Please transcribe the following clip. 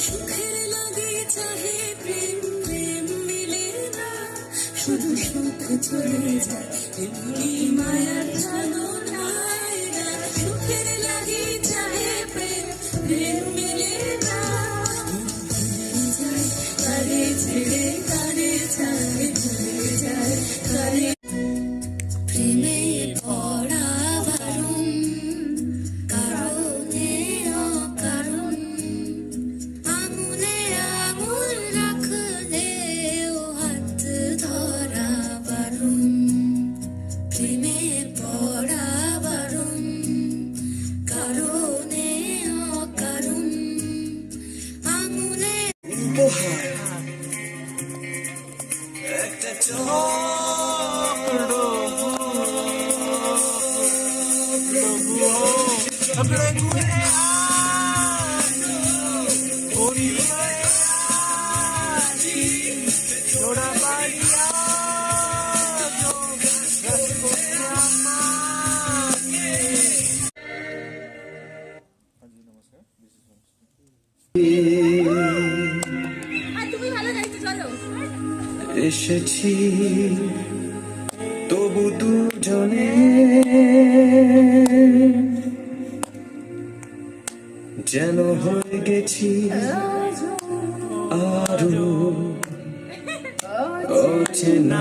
সুখের লাগে চাহে প্রেম প্রেম মিলে না, শুধু সুখ চলে যায় এমনি মায়ার জানো নাই না। সুখের লাগে চাহে প্রেম প্রেম মিলে না, যায় কারে ছেড়ে কারে চায় ভুলে যায় কারে। প্রেমে পড়া বারণ কারণে অকারণ, আঙুলে আঙুল রাখলেও হাত ধরা বারণ। প্রেমে পড়া বারণ কারণে অকারণ, আঙুলে একটা এসেছি তবু দুজনে যেন হয়ে গেছি আরো অচেনা।